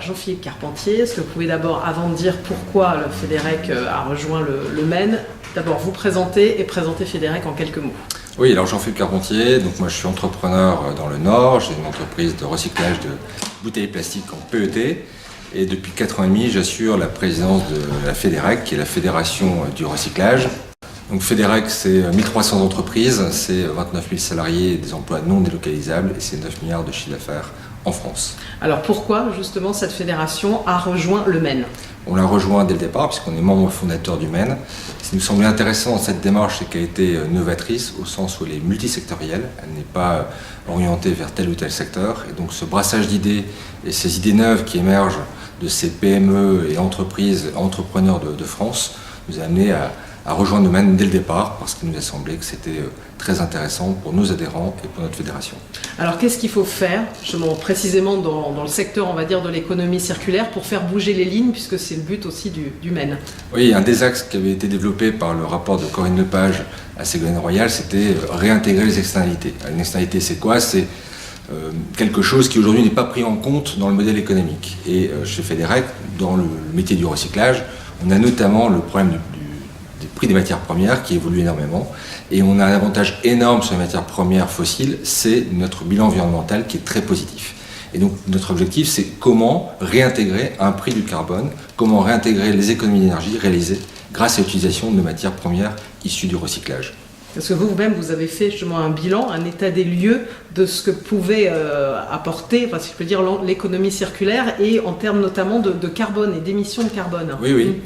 Alors Jean-Philippe Carpentier, est-ce que vous pouvez d'abord, avant de dire pourquoi le FEDEREC a rejoint le Maine, d'abord vous présenter et présenter FEDEREC en quelques mots? Oui, alors Jean-Philippe Carpentier, donc moi je suis entrepreneur dans le Nord, j'ai une entreprise de recyclage de bouteilles plastiques en PET et depuis 4 ans et demi j'assure la présidence de la FEDEREC qui est la Fédération du recyclage. Donc FEDEREC c'est 1300 entreprises, c'est 29 000 salariés et des emplois non délocalisables et c'est 9 milliards de chiffre d'affaires en France. Alors pourquoi justement cette fédération a rejoint le Maine? On l'a rejoint dès le départ puisqu'on est membre fondateur du Maine. Ce qui nous semblait intéressant dans cette démarche, c'est qu'elle a été novatrice au sens où elle est multisectorielle, elle n'est pas orientée vers tel ou tel secteur. Et donc ce brassage d'idées et ces idées neuves qui émergent de ces PME et entreprises, entrepreneurs de France, nous a amené à rejoindre le Maine dès le départ parce qu'il nous a semblé que c'était très intéressant pour nos adhérents et pour notre fédération. Alors qu'est-ce qu'il faut faire, justement, précisément dans le secteur, on va dire, de l'économie circulaire pour faire bouger les lignes, puisque c'est le but aussi du Maine? Oui, un des axes qui avait été développé par le rapport de Corinne Lepage à Ségolène Royal, c'était réintégrer les externalités. Une externalité, c'est quoi? C'est quelque chose qui aujourd'hui n'est pas pris en compte dans le modèle économique. Et chez FEDEREC, dans le métier du recyclage, on a notamment le problème des prix des matières premières qui évoluent énormément. Et on a un avantage énorme sur les matières premières fossiles, c'est notre bilan environnemental qui est très positif. Et donc notre objectif, c'est comment réintégrer un prix du carbone, comment réintégrer les économies d'énergie réalisées grâce à l'utilisation de matières premières issues du recyclage. Parce que vous-même, vous avez fait justement un bilan, un état des lieux de ce que pouvait apporter, enfin, si je peux dire, l'économie circulaire et en termes notamment de carbone et d'émissions de carbone. Oui.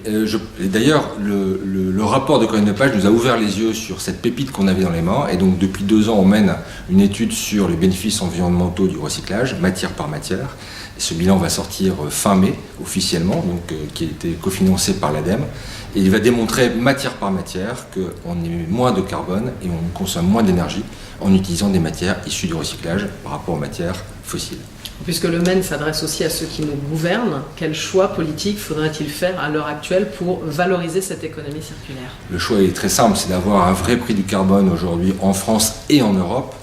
D'ailleurs, le rapport de Corinne Lepage nous a ouvert les yeux sur cette pépite qu'on avait dans les mains. Et donc, depuis 2 ans, on mène une étude sur les bénéfices environnementaux du recyclage, matière par matière. Et ce bilan va sortir fin mai, officiellement, donc, qui a été cofinancé par l'ADEME. Et il va démontrer matière par matière qu'on émet moins de carbone et on consomme moins d'énergie en utilisant des matières issues du recyclage par rapport aux matières fossiles. Puisque le Maine s'adresse aussi à ceux qui nous gouvernent, quel choix politique faudrait-il faire à l'heure actuelle pour valoriser cette économie circulaire? Le choix est très simple, c'est d'avoir un vrai prix du carbone aujourd'hui en France et en Europe.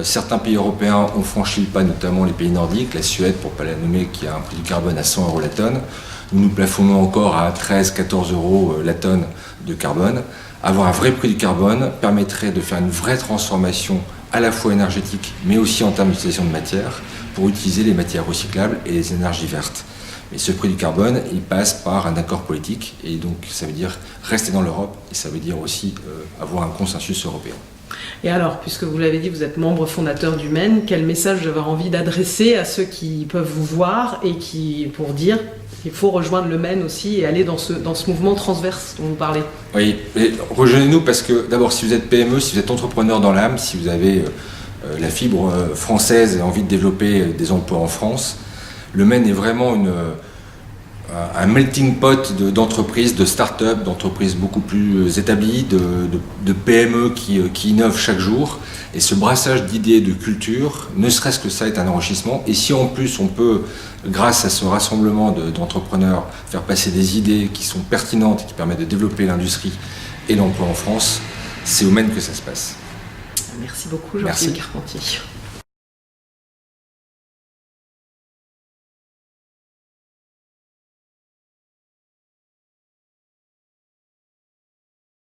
Certains pays européens ont franchi le pas, notamment les pays nordiques, la Suède pour ne pas la nommer, qui a un prix du carbone à 100 € la tonne. Nous plafonnons encore à 13-14 € la tonne de carbone. Avoir un vrai prix du carbone permettrait de faire une vraie transformation à la fois énergétique, mais aussi en termes d'utilisation de matières, pour utiliser les matières recyclables et les énergies vertes. Mais ce prix du carbone, il passe par un accord politique, et donc ça veut dire rester dans l'Europe, et ça veut dire aussi avoir un consensus européen. Et alors, puisque vous l'avez dit, vous êtes membre fondateur du Maine, quel message vous avez envie d'adresser à ceux qui peuvent vous voir et pour dire qu'il faut rejoindre le Maine aussi et aller dans ce mouvement transverse dont vous parlez? Oui, rejoignez-nous parce que d'abord, si vous êtes PME, si vous êtes entrepreneur dans l'âme, si vous avez la fibre française et envie de développer des emplois en France, le Maine est vraiment un melting pot d'entreprises, de start-up, d'entreprises beaucoup plus établies, de PME qui innovent chaque jour. Et ce brassage d'idées, de culture, ne serait-ce que ça, est un enrichissement. Et si en plus on peut, grâce à ce rassemblement d'entrepreneurs, faire passer des idées qui sont pertinentes et qui permettent de développer l'industrie et l'emploi en France, c'est au Maine que ça se passe. Merci beaucoup, Jean-Philippe Carpentier.